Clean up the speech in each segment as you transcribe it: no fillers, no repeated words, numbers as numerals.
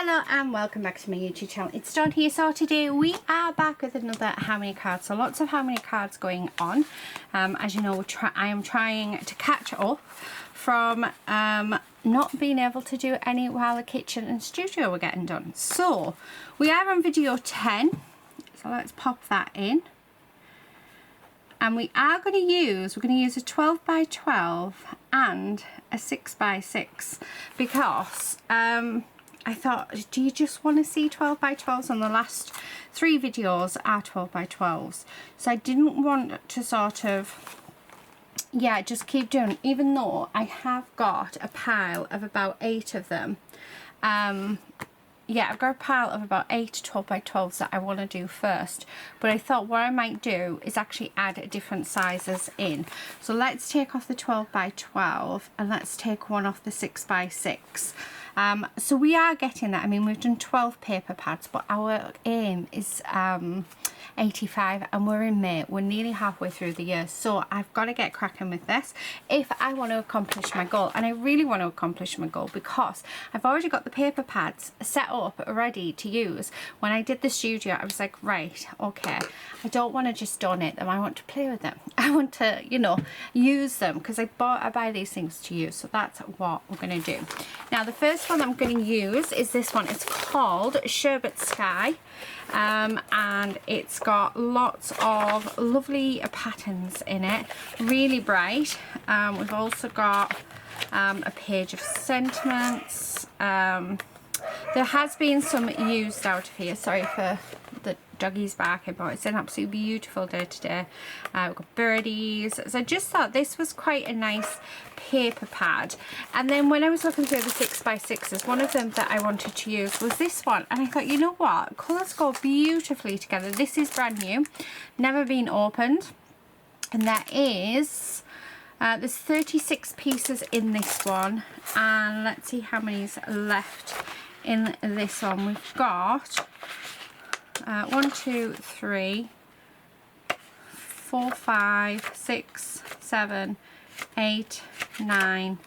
Hello and welcome back to my YouTube channel. It's Dawn here. So today we are back with another how many cards. So lots of how many cards going on. As you know, I am trying to catch up from not being able to do any while the kitchen and studio were getting done. So we are on video 10. So let's pop that in. And we are going to use, we're going to use a 12 by 12 and a 6 by 6 because I thought, do you just want to see 12 by 12s? And the last 3 videos are 12 by 12s. So I didn't want to sort of, yeah, just keep doing, even though I have got a pile of about 8 of them. Yeah, I've got a pile of about 8 12 by 12s that I want to do first. But I thought what I might do is actually add different sizes in. So let's take off the 12 by 12 and let's take one off the 6 by 6. So we are getting that. I mean, we've done 12 paper pads, but our aim is 85 and we're in May. We're nearly halfway through the year, so I've got to get cracking with this if I want to accomplish my goal. And I really want to accomplish my goal because I've already got the paper pads set up ready to use. When I did the studio, I was like, right, okay, I don't want to just donate them, I want to play with them. I want to, you know, use them because I buy these things to use. So that's what we're going to do. Now the first one I'm going to use is this one. It's called Sherbet Sky, and it's got lots of lovely patterns in it, really bright. We've also got a page of sentiments. There has been some used out of here, sorry for the doggies barking, but it's an absolutely beautiful day today. We've got birdies, so I just thought this was quite a nice paper pad. And then when I was looking through the 6 by 6s, one of them that I wanted to use was this one, and I thought, you know what, colours go beautifully together. This is brand new, never been opened, and there is there's 36 pieces in this one, and let's see how many's left in this one. We've got 1 2 3 4 5 6 7 8 9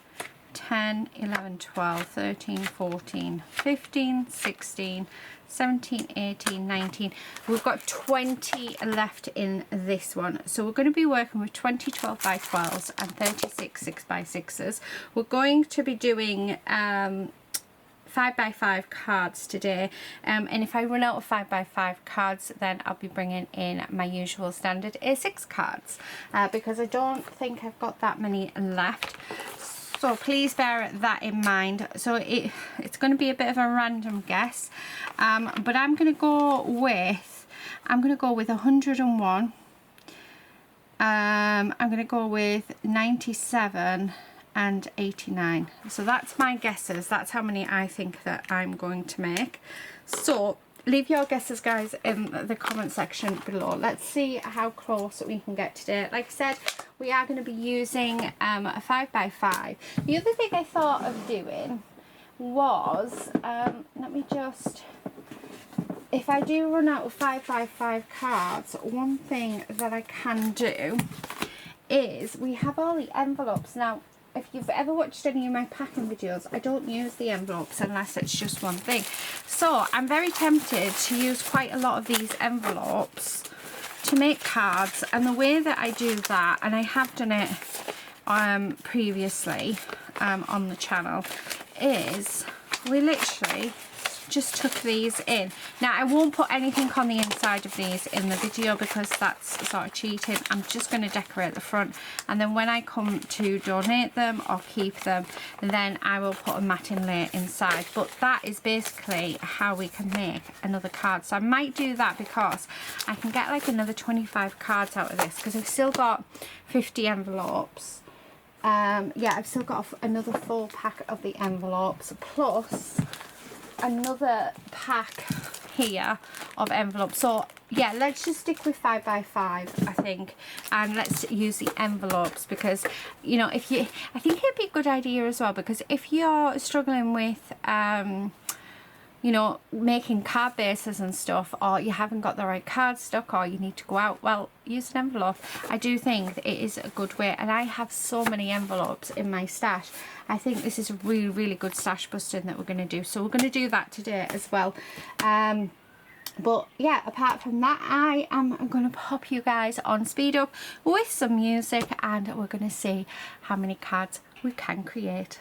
10 11 12 13 14 15 16 17 18 19. We've got 20 left in this one, so we're going to be working with 20 12 by 12s and 36 6 by 6s. We're going to be doing 5 by 5 cards today, and if I run out of 5 by 5 cards, then I'll be bringing in my usual standard A6 cards, because I don't think I've got that many left. So please bear that in mind. So it's going to be a bit of a random guess, but I'm going to go with 101. I'm going to go with 97 and 89. So that's my guesses. That's how many I think that I'm going to make. So leave your guesses, guys, in the comment section below. Let's see how close we can get today. Like I said, we are going to be using a 5 by 5. The other thing I thought of doing was, let me just, if I do run out of 5 by 5 cards, one thing that I can do is we have all the envelopes. Now, if you've ever watched any of my packing videos, I don't use the envelopes unless it's just one thing. So I'm very tempted to use quite a lot of these envelopes to make cards. And the way that I do that, and I have done it previously on the channel, is we literally just tuck these in. Now I won't put anything on the inside of these in the video because that's sort of cheating. I'm just going to decorate the front, and then when I come to donate them or keep them, then I will put a matting layer inside. But that is basically how we can make another card. So I might do that because I can get like another 25 cards out of this, because I've still got 50 envelopes. Yeah, I've still got another full pack of the envelopes, plus another pack here of envelopes. So yeah, let's just stick with 5 by 5, I think, and let's use the envelopes, because, you know, I think it'd be a good idea as well, because if you're struggling with you know, making card bases and stuff, or you haven't got the right card stock, or you need to go out, well, use an envelope. I do think that it is a good way, and I have so many envelopes in my stash. I think this is a really, really good stash busting that we're going to do. So we're going to do that today as well. But yeah, apart from that, I am going to pop you guys on speed up with some music, and we're going to see how many cards we can create.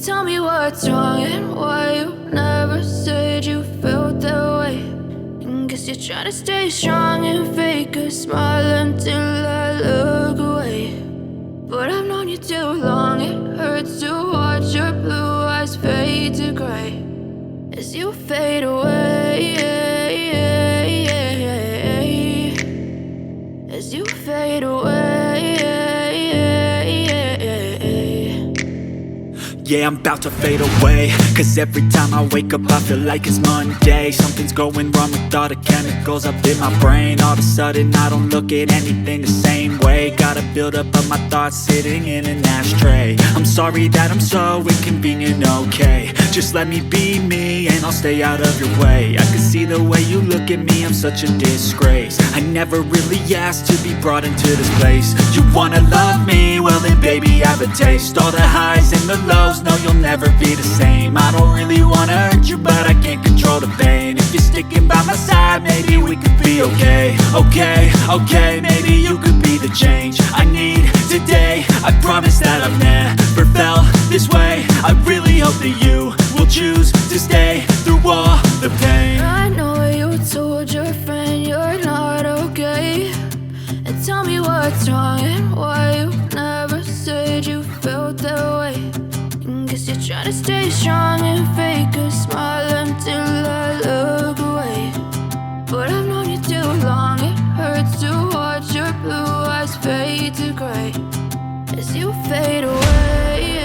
Tell me what's wrong and why you never said you felt that way. And guess you're trying to stay strong and fake a smile until I look away. But I've known you too long, it hurts to watch your blue eyes fade to gray as you fade away, as you fade away. Yeah, I'm about to fade away, cause every time I wake up I feel like it's Monday. Something's going wrong with all the chemicals up in my brain. All of a sudden I don't look at anything the same way. Got a buildup of my thoughts sitting in an ashtray. I'm sorry that I'm so inconvenient, okay. Just let me be me and I'll stay out of your way. I can see the way you look at me, I'm such a disgrace. I never really asked to be brought into this place. You wanna love me? Well then baby I have a taste. All the highs and the lows, no, you'll never be the same. I don't really wanna hurt you, but I can't control the pain. If you're sticking by my side, maybe we could be okay. Okay, maybe you could be the change I need today. I promise that I've never felt this way. I really hope that you will choose to stay through all the pain. I know you told your friend you're not okay. And tell me what's wrong and why you never said you felt that way. Guess you're trying to stay strong and fake a smile until I look away. But I've known you too long, it hurts to watch your blue eyes fade to gray as you fade away,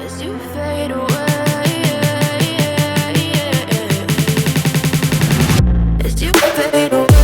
as you fade away, as you fade away.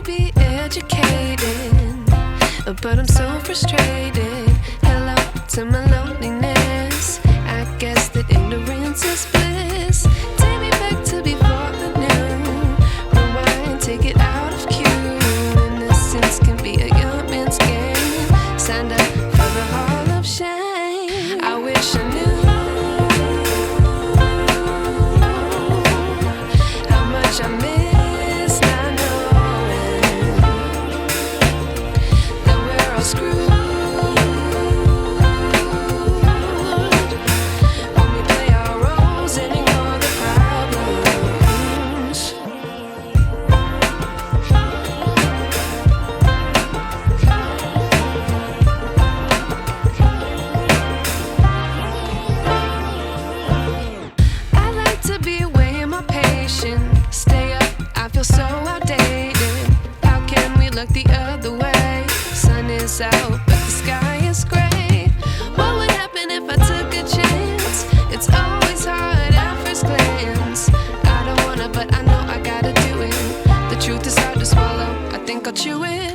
be educated, but I'm so frustrated. Hello to my loneliness. I guess that ignorance is bliss. Take me back to before I knew. Rewind, take it out of cue. Innocence can be a young man's game. Signed up for the hall of shame. I wish I knew how much I miss not knowing that we're all screwed when we play our roles and ignore the problems. I like to be away in my patience. Stay up, I feel so outdated. How can we look the other way? Sun is out, but the sky is gray. What would happen if I took a chance? It's always hard at first glance. I don't wanna, but I know I gotta do it. The truth is hard to swallow, I think I'll chew it.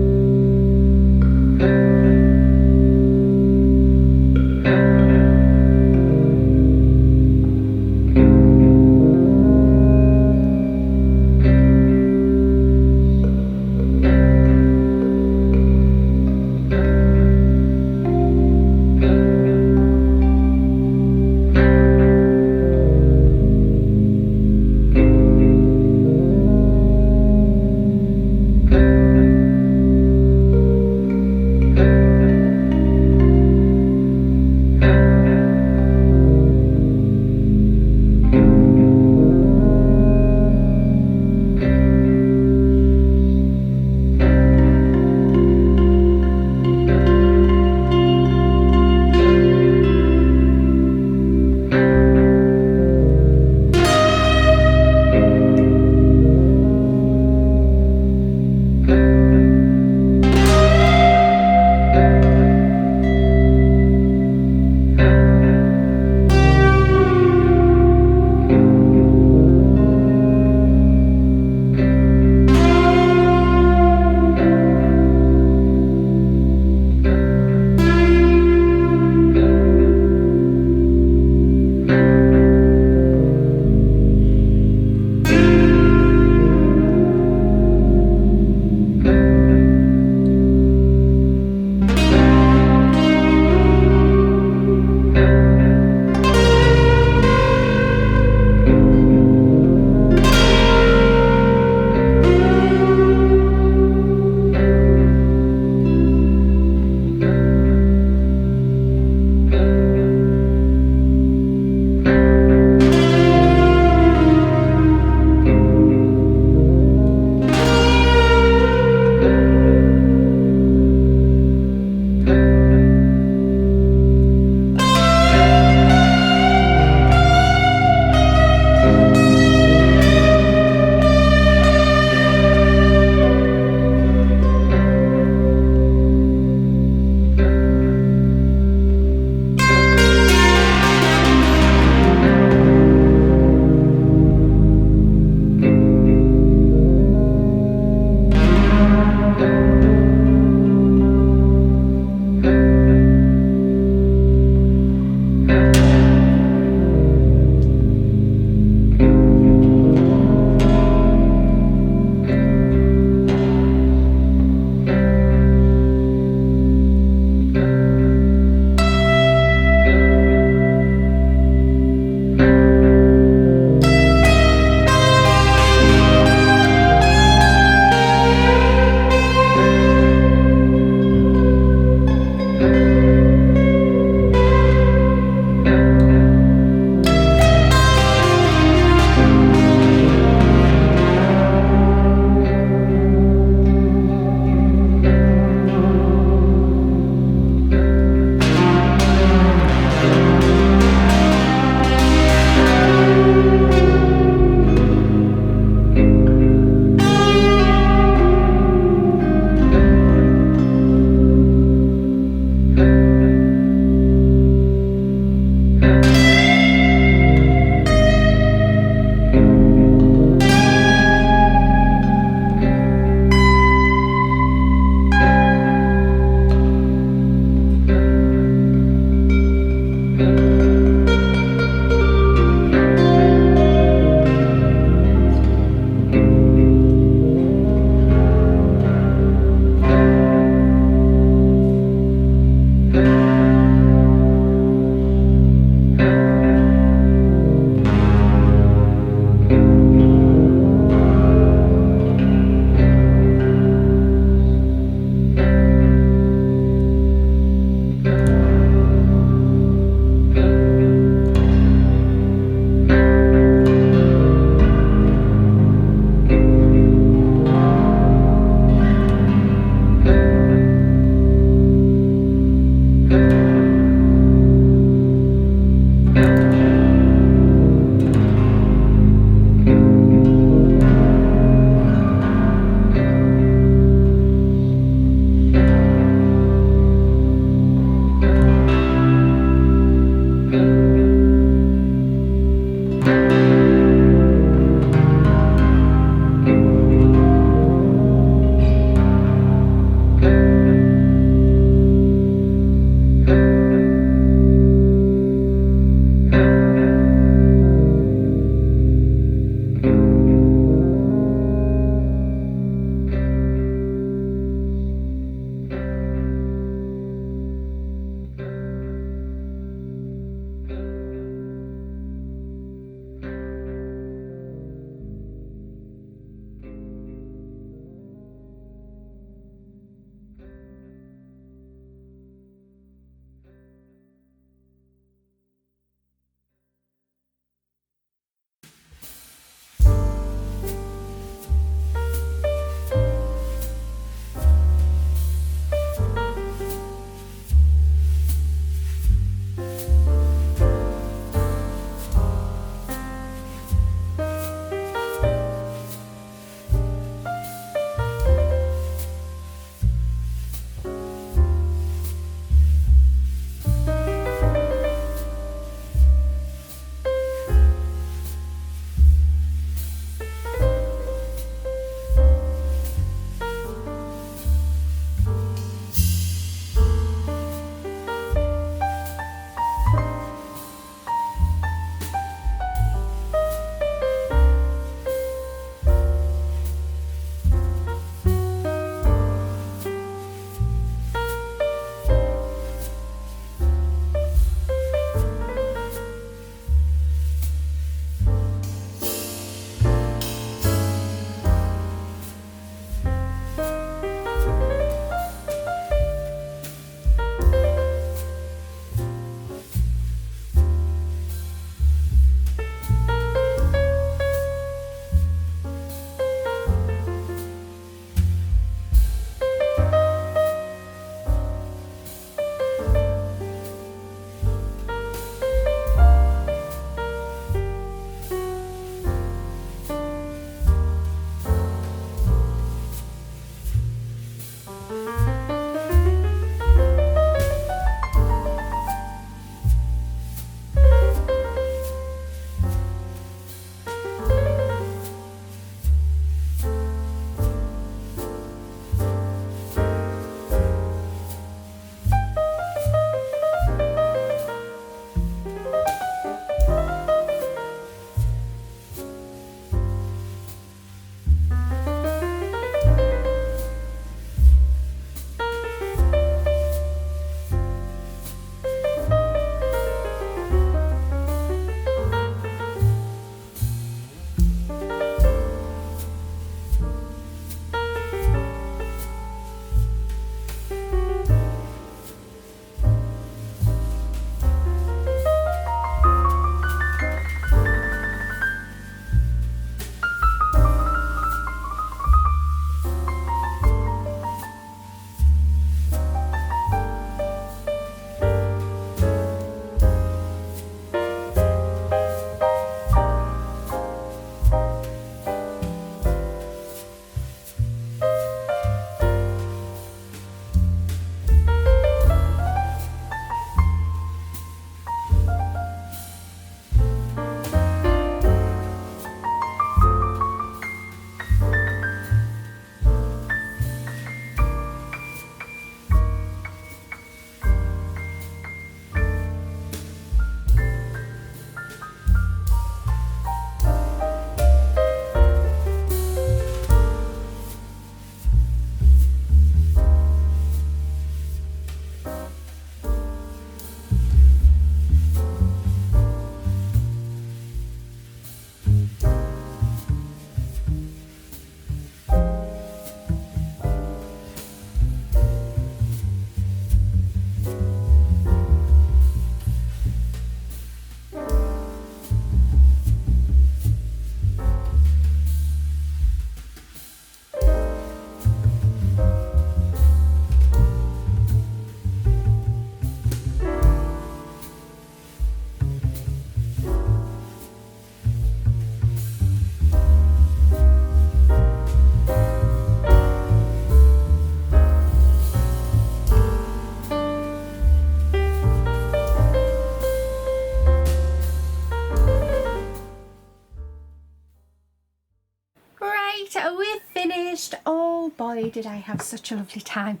oh boy, did I have such a lovely time.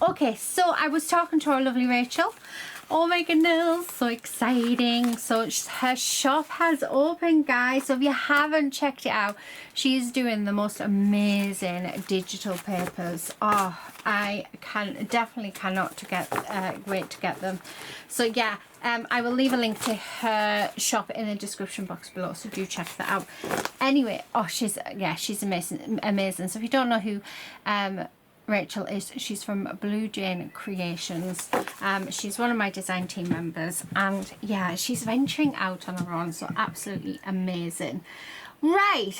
Okay, so I was talking to our lovely Rachel. Oh my goodness, so exciting. So her shop has opened, guys, so if you haven't checked it out, she's doing the most amazing digital papers. Oh, I definitely cannot wait to get them. So yeah, I will leave a link to her shop in the description box below, so do check that out. Anyway, oh, she's amazing. So if you don't know who Rachel is, she's from Blue Jane Creations. She's one of my design team members, and yeah, she's venturing out on her own, so absolutely amazing. Right,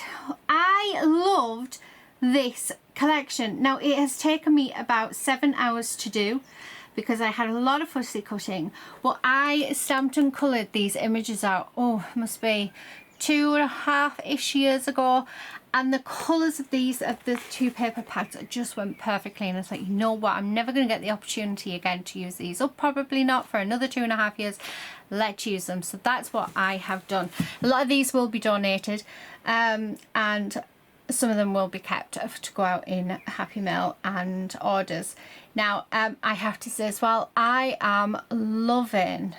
I loved this collection. Now, it has taken me about 7 hours to do because I had a lot of fussy cutting. Well, I stamped and coloured these images out, oh, must be 2.5-ish years ago, and the colours of the two paper packs just went perfectly, and it's like, you know what, I'm never going to get the opportunity again to use these, or probably not for another 2.5 years. Let's use them. So that's what I have done. A lot of these will be donated, and some of them will be kept to go out in Happy Mail and orders. Now, I have to say as well, I am loving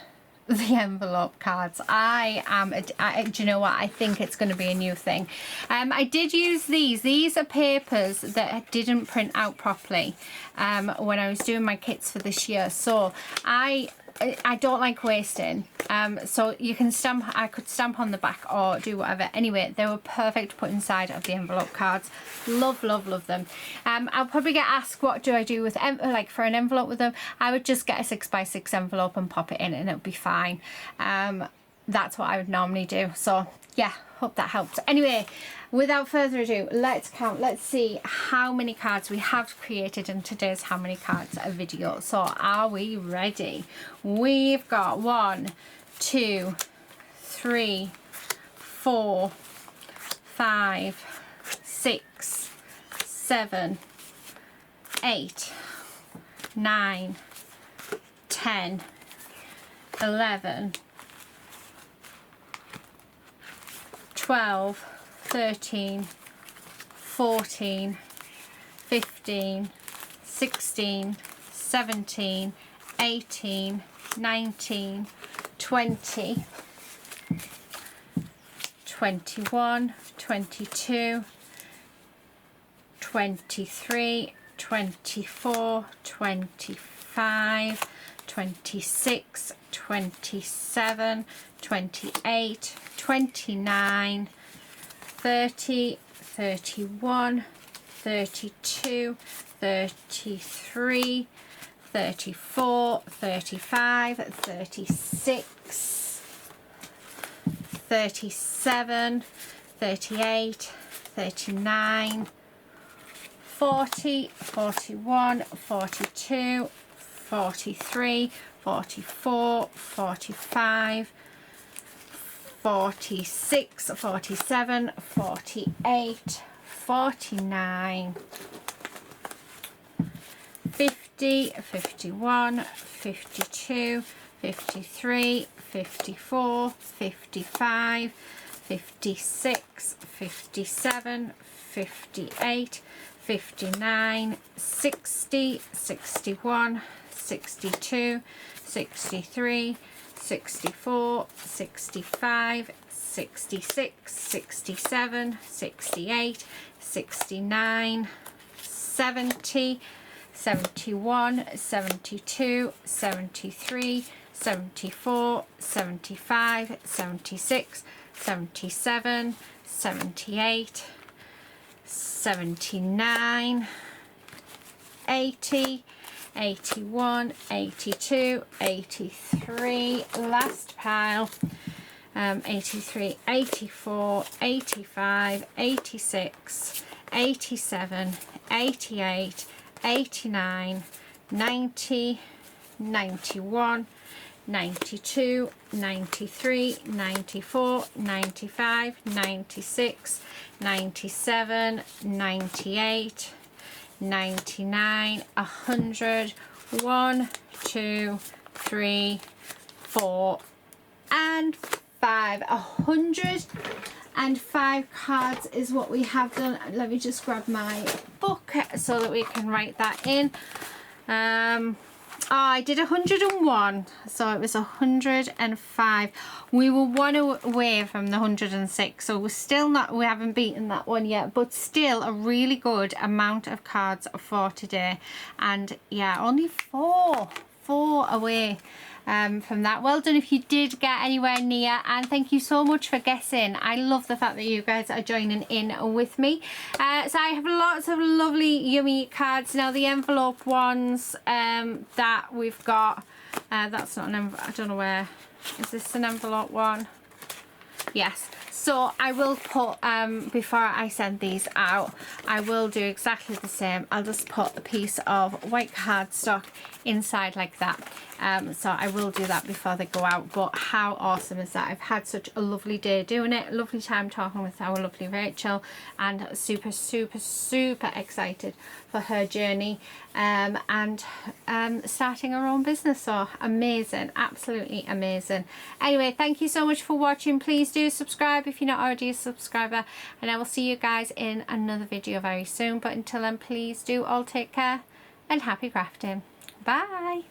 the envelope cards. Do you know what, I think it's going to be a new thing. I did use these are papers that didn't print out properly when I was doing my kits for this year, so I don't like wasting, so you can stamp, I could stamp on the back or do whatever. Anyway, they were perfect to put inside of the envelope cards. Love them. I'll probably get asked what do I do with like for an envelope with them. I would just get a 6x6 envelope and pop it in and it'll be fine. That's what I would normally do. So yeah, hope that helped. Anyway, without further ado, let's count. Let's see how many cards we have created in today's How Many Cards video. So are we ready? We've got 1, 2, 3, 4, 5, 6, 7, 8, 9, 10, 11, 12, 13, 14, 15, 16, 17, 18, 19, 20, 21, 22, 23, 24, 25, 26, 27, 28, 29, 30, 31, 32, 33, 34, 35, 36, 37, 38, 39, 40, 41, 42, 43, 44, 45, 46, 47, 48, 49, 50, 51, 52, 53, 54, 55, 56, 57, 58, 59, 60, 61, 62, 63, 64, 65, 66, 67, 68, 69, 70, 71, 72, 73, 74, 75, 76, 77, 78, 79, 80, 81, 82, 83, last pile, 83, 84, 85, 86, 87, 88, 89, 90, 91, 92, 93, 94, 95, 96, 97, 98, 99, 100, 1, 2, 3, 4, and 105 cards is what we have done. Let me just grab my book so that we can write that in. I did 101, so it was 105. We were one away from the 106, so we're still not, we haven't beaten that one yet, but still a really good amount of cards for today. And yeah, only four away from that. Well done if you did get anywhere near, and thank you so much for guessing. I love the fact that you guys are joining in with me. So I have lots of lovely yummy cards now. The envelope ones that we've got, that's not an envelope, I don't know where, is this an envelope one? Yes. So I will put, before I send these out, I will do exactly the same. I'll just put a piece of white cardstock inside like that. So I will do that before they go out. But how awesome is that? I've had such a lovely day doing it. Lovely time talking with our lovely Rachel, and super excited for her journey and starting her own business. So amazing, absolutely amazing. Anyway, thank you so much for watching. Please do subscribe if you're not already a subscriber, and I will see you guys in another video very soon. But until then, please do all take care and happy crafting. Bye.